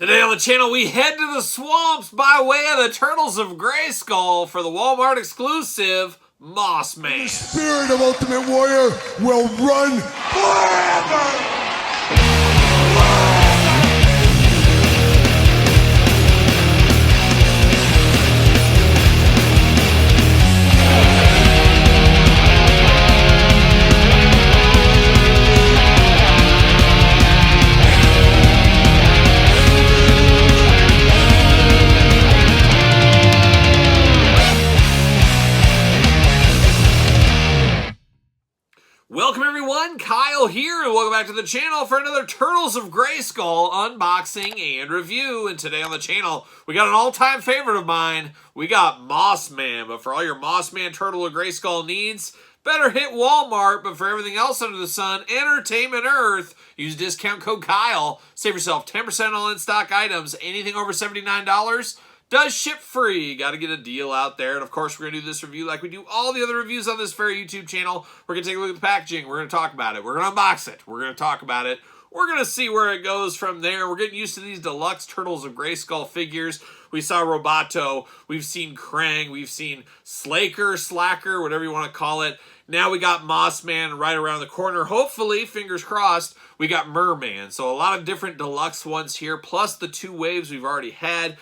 Today on the channel, we head to the swamps by way of the Turtles of Grayskull for the Walmart exclusive Mossman. The spirit of Ultimate Warrior will run forever! Welcome everyone, Kyle here, and welcome back to the channel for another Turtles of Grayskull unboxing and review. And today on the channel, we got an all-time favorite of mine. We got Mossman, but for all your Mossman Turtle of Grayskull needs, better hit Walmart. But for everything else under the sun, Entertainment Earth, use discount code Kyle. Save yourself 10% on all in-stock items. Anything over $79 does ship free. Got to get a deal out there. And of course, we're going to do this review like we do all the other reviews on this very YouTube channel. We're going to take a look at the packaging. We're going to talk about it. We're going to unbox it. We're going to talk about it. We're going to see where it goes from there. We're getting used to these deluxe Turtles of Grayskull figures. We saw Roboto. We've seen Krang. We've seen Slaker, Slacker, whatever you want to call it. Now we got Mossman right around the corner. Hopefully, fingers crossed, we got Merman. So a lot of different deluxe ones here, plus the two waves we've already had.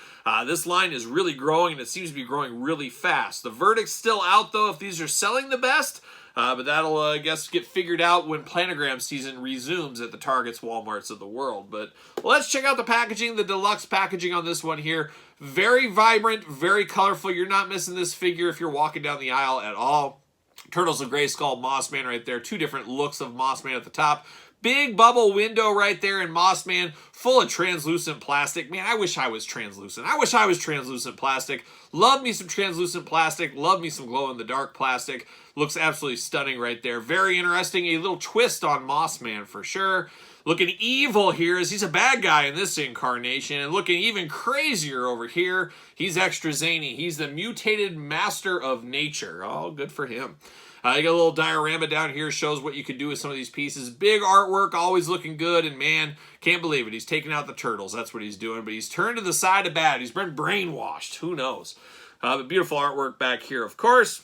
This line is really growing, and it seems to be growing really fast. The verdict's still out, though, if these are selling the best. But that'll, I guess, get figured out when planogram season resumes at the Targets, Walmarts of the world. But let's check out the packaging, the deluxe packaging on this one here. Very vibrant, very colorful. You're not missing this figure if you're walking down the aisle at all. Turtles of Grayskull, Mossman right there. Two different looks of Mossman at the top. Big bubble window right there in Mossman, full of translucent plastic. Man, I wish I was translucent. I wish I was translucent plastic. Love me some translucent plastic. Love me some glow-in-the-dark plastic. Looks absolutely stunning right there. Very interesting. A little twist on Mossman for sure. Looking evil here as he's a bad guy in this incarnation. And looking even crazier over here. He's extra zany. He's the mutated master of nature. Oh, good for him. You got a little diorama down here, shows what you can do with some of these pieces. Big artwork, always looking good, and man, can't believe it. He's taking out the turtles. That's what he's doing, but he's turned to the side of bad. He's been brainwashed. Who knows? But beautiful artwork back here, of course.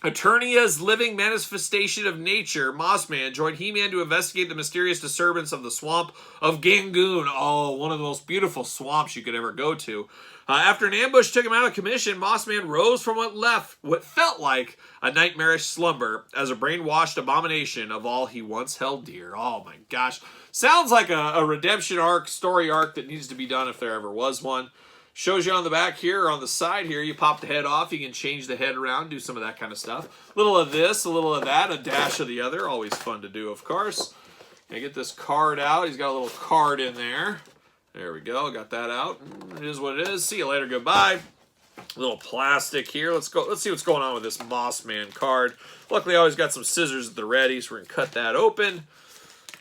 Eternia's living manifestation of nature, Mossman, joined He-Man to investigate the mysterious disturbance of the swamp of Gangoon. Oh, one of the most beautiful swamps you could ever go to. After an ambush took him out of commission, Mossman rose from what felt like a nightmarish slumber as a brainwashed abomination of all he once held dear. Oh my gosh. Sounds like a redemption arc, story arc that needs to be done if there ever was one. Shows you on the back here, or on the side here, you pop the head off, you can change the head around, do some of that kind of stuff. A little of this, a little of that, a dash of the other. Always fun to do, of course. Gonna get this card out. He's got a little card in there. There we go, got that out. It is what it is. See you later, goodbye. A little plastic here. Let's see what's going on with this Mossman card. Luckily, I always got some scissors at the ready, so we're gonna cut that open.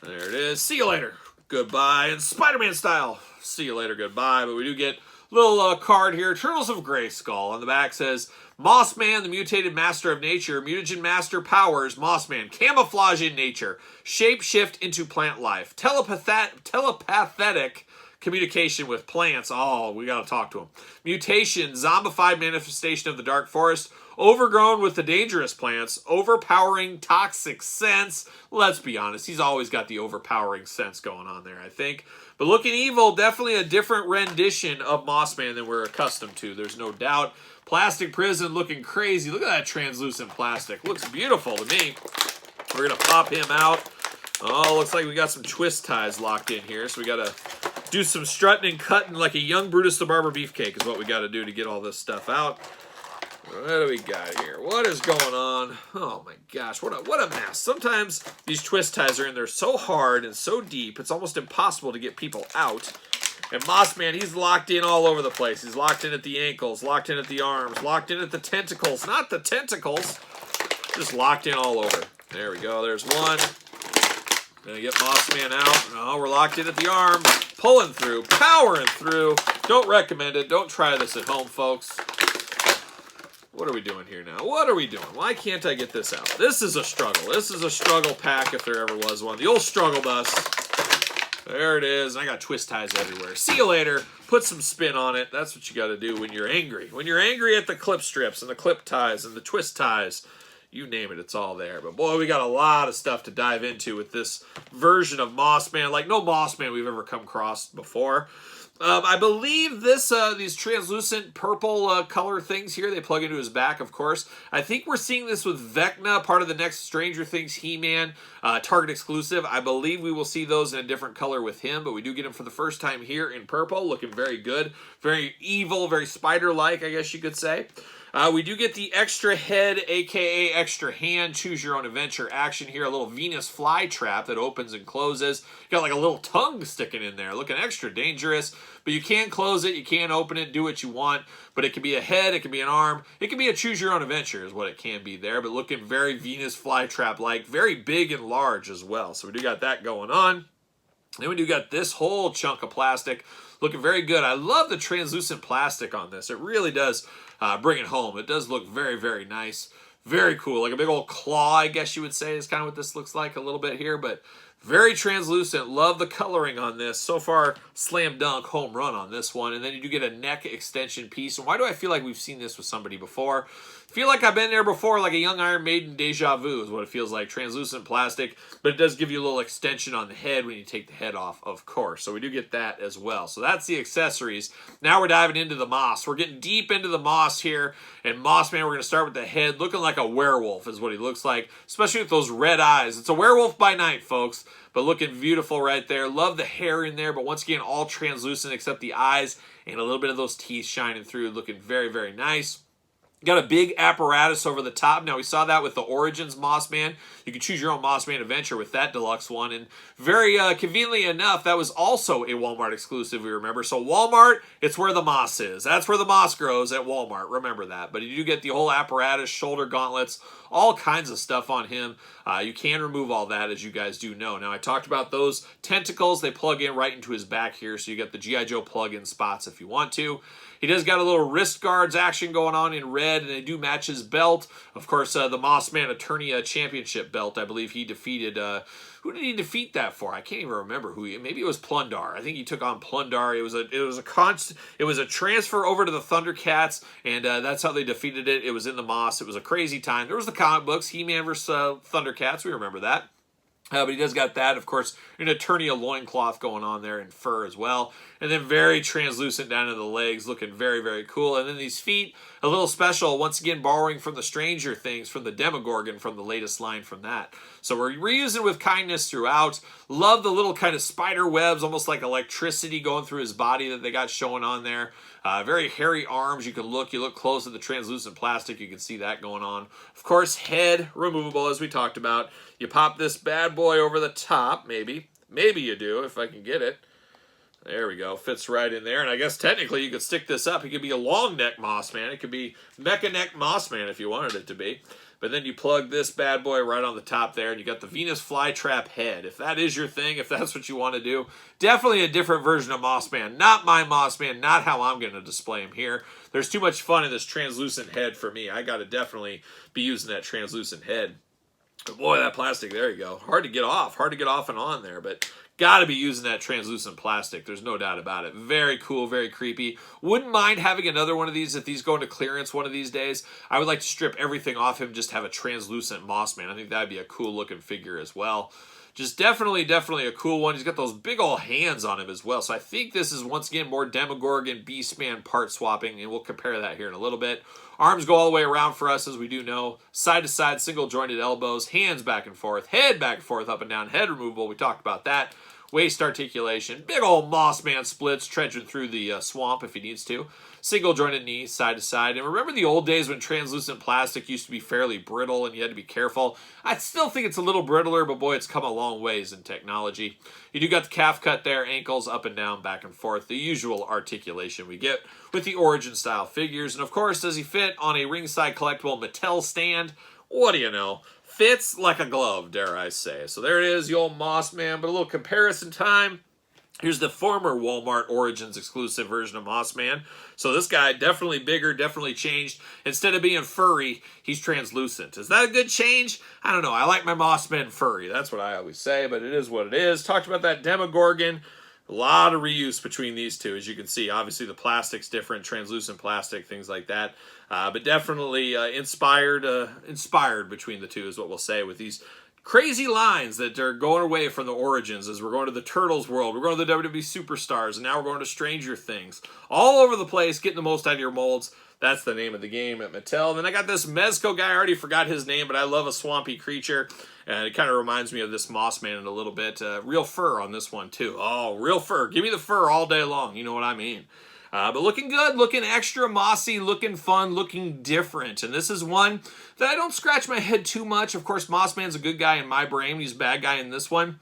There it is. See you later, goodbye. And Spider-Man style. See you later, goodbye. But we do get little card here, Turtles of Grayskull. On the back says, Mossman, the mutated master of nature, mutagen master powers, Mossman, camouflage in nature, shape shift into plant life, telepathic communication with plants. Oh, we got to talk to him. Mutation, zombified manifestation of the dark forest, overgrown with the dangerous plants, overpowering toxic sense. Let's be honest, he's always got the overpowering sense going on there, I think. But looking evil, definitely a different rendition of Mossman than we're accustomed to. There's no doubt. Plastic prison looking crazy. Look at that translucent plastic. Looks beautiful to me. We're going to pop him out. Oh, looks like we got some twist ties locked in here. So we got to do some strutting and cutting like a young Brutus the Barber Beefcake is what we got to do to get all this stuff out. What do we got here? What is going on? Oh my gosh, what a mess. Sometimes these twist ties are in there so hard and so deep, it's almost impossible to get people out. And Mossman, he's locked in all over the place. He's locked in at the ankles, locked in at the arms, locked in at the tentacles. Not the tentacles, just locked in all over. There we go, there's one. Gonna get Mossman out. Oh, we're locked in at the arms, pulling through, powering through. Don't recommend it. Don't try this at home, folks. What are we doing here now? What are we doing? Why can't I get this out? This is a struggle. This is a struggle pack if there ever was one. The old struggle bus. There it is. I got twist ties everywhere. See you later. Put some spin on it. That's what you got to do when you're angry. When you're angry at the clip strips and the clip ties and the twist ties, you name it, it's all there. But boy, we got a lot of stuff to dive into with this version of Mossman, like no Mossman we've ever come across before. I believe these translucent purple color things here, they plug into his back, of course. I think we're seeing this with Vecna, part of the next Stranger Things He-Man Target exclusive. I believe we will see those in a different color with him, but we do get him for the first time here in purple, looking very good. Very evil, very spider-like, I guess you could say. We do get the extra head, aka extra hand, choose your own adventure action here. A little Venus flytrap that opens and closes. Got like a little tongue sticking in there, looking extra dangerous. But you can close it, you can open it, do what you want. But it can be a head, it can be an arm, it can be a choose your own adventure is what it can be there. But looking very Venus flytrap-like, very big and large as well. So we do got that going on. Then we do got this whole chunk of plastic looking very good. I love the translucent plastic on this. It really does bring it home. It does look very, very nice. Very cool. Like a big old claw, I guess you would say, is kind of what this looks like a little bit here. But very translucent. Love the coloring on this. So far, slam dunk, home run on this one. And then you do get a neck extension piece. And why do I feel like we've seen this with somebody before? Feel like I've been there before, like a young Iron Maiden deja vu is what it feels like. Translucent plastic, but it does give you a little extension on the head when you take the head off, of course. So we do get that as well. So that's the accessories. Now we're diving into the moss. We're getting deep into the moss here. And Mossman, we're going to start with the head. Looking like a werewolf is what he looks like, especially with those red eyes. It's a werewolf by night, folks, but looking beautiful right there. Love the hair in there, but once again, all translucent except the eyes and a little bit of those teeth shining through. Looking very, very nice. Got a big apparatus over the top. Now, we saw that with the Origins Mossman. You can choose your own Mossman adventure with that deluxe one. And very conveniently enough, that was also a Walmart exclusive, we remember. So Walmart, it's where the moss is. That's where the moss grows, at Walmart. Remember that. But you do get the whole apparatus, shoulder gauntlets, all kinds of stuff on him. You can remove all that, as you guys do know. Now, I talked about those tentacles. They plug in right into his back here. So you got the G.I. Joe plug-in spots if you want to. He does got a little wrist guards action going on in red, and they do match his belt. Of course, the Mossman Eternia Championship belt, I believe he defeated... who did he defeat that for? I can't even remember who. Maybe it was Plundar. I think he took on Plundar. It was a transfer over to the Thundercats, and that's how they defeated it. It was in the Moss. It was a crazy time. There was the comic books, He-Man versus Thundercats. We remember that. But he does got that, of course, an Eternia loincloth going on there in fur as well. And then very translucent down to the legs, looking very, very cool. And then these feet, a little special, once again borrowing from the Stranger Things, from the Demogorgon, from the latest line from that. So we're reusing with kindness throughout. Love the little kind of spider webs, almost like electricity going through his body that they got showing on there. Very hairy arms. You look close at the translucent plastic. You can see that going on. Of course, head removable, as we talked about. You pop this bad boy over the top, maybe. Maybe you do, if I can get it. There we go. Fits right in there. And I guess technically you could stick this up. It could be a long neck Mossman. It could be Mecha Neck Mossman if you wanted it to be. But then you plug this bad boy right on the top there, and you got the Venus flytrap head. If that is your thing, if that's what you want to do, definitely a different version of Mossman. Not my Mossman, not how I'm going to display him here. There's too much fun in this translucent head for me. I got to definitely be using that translucent head. But boy, that plastic, there you go. Hard to get off and on there, but got to be using that translucent plastic. There's no doubt about it. Very cool, very creepy. Wouldn't mind having another one of these if these go into clearance one of these days. I would like to strip everything off him, just have a translucent Mossman. I think that would be a cool looking figure as well. Just definitely a cool one. He's got those big old hands on him as well. So I think this is, once again, more Demogorgon, Beastman part swapping, and we'll compare that here in a little bit. Arms go all the way around for us, as we do know. Side to side, single jointed elbows, hands back and forth, head back and forth, up and down, head removable. We talked about that. Waist articulation, big old Mossman splits, trudging through the swamp if he needs to. Single jointed knees, side to side. And remember the old days when translucent plastic used to be fairly brittle and you had to be careful? I still think it's a little brittler, but boy, it's come a long ways in technology. You do got the calf cut there, ankles up and down, back and forth. The usual articulation we get with the Origin style figures. And of course, does he fit on a ringside collectible Mattel stand? What do you know? Fits like a glove, dare I say. So there it is, the old Mossman, but a little comparison time. Here's the former Walmart Origins exclusive version of Mossman. So this guy, definitely bigger, definitely changed. Instead of being furry, he's translucent. Is that a good change? I don't know. I like my Mossman furry. That's what I always say, but it is what it is. Talked about that Demogorgon. A lot of reuse between these two, as you can see. Obviously, the plastic's different, translucent plastic, things like that. But definitely inspired between the two is what we'll say with these crazy lines that are going away from the Origins as we're going to the Turtles world. We're going to the WWE Superstars, and now we're going to Stranger Things. All over the place, getting the most out of your molds. That's the name of the game at Mattel. And then I got this Mezco guy. I already forgot his name, but I love a swampy creature. And it kind of reminds me of this Mossman in a little bit. Real fur on this one, too. Oh, real fur. Give me the fur all day long. You know what I mean. But looking good, looking extra mossy, looking fun, looking different. And this is one that I don't scratch my head too much. Of course, Mossman's a good guy in my brain. He's a bad guy in this one.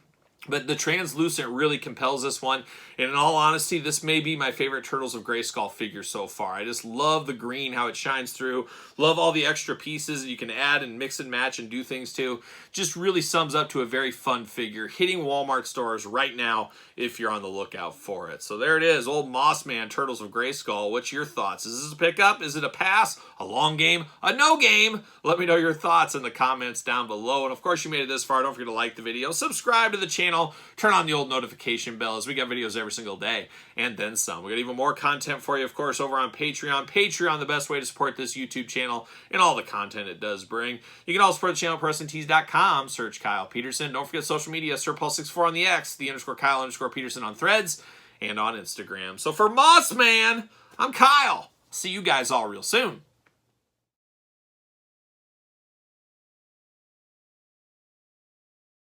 But the translucent really compels this one. And in all honesty, this may be my favorite Turtles of Grayskull figure so far. I just love the green, how it shines through. Love all the extra pieces that you can add and mix and match and do things to. Just really sums up to a very fun figure. Hitting Walmart stores right now if you're on the lookout for it. So there it is, old Mossman, Turtles of Grayskull. What's your thoughts? Is this a pickup? Is it a pass? A long game? A no game? Let me know your thoughts in the comments down below. And of course, you made it this far. Don't forget to like the video, subscribe to the channel, turn on the old notification bell as we got videos every single day and then some. We got even more content for you, of course, over on Patreon. Patreon, the best way to support this YouTube channel and all the content it does bring. You can also support the channel at PetersonTees.com. Search Kyle Peterson. Don't forget social media, SirPaul64 on the X, the _Kyle_Peterson on Threads, and on Instagram. So for Mossman, I'm Kyle. See you guys all real soon.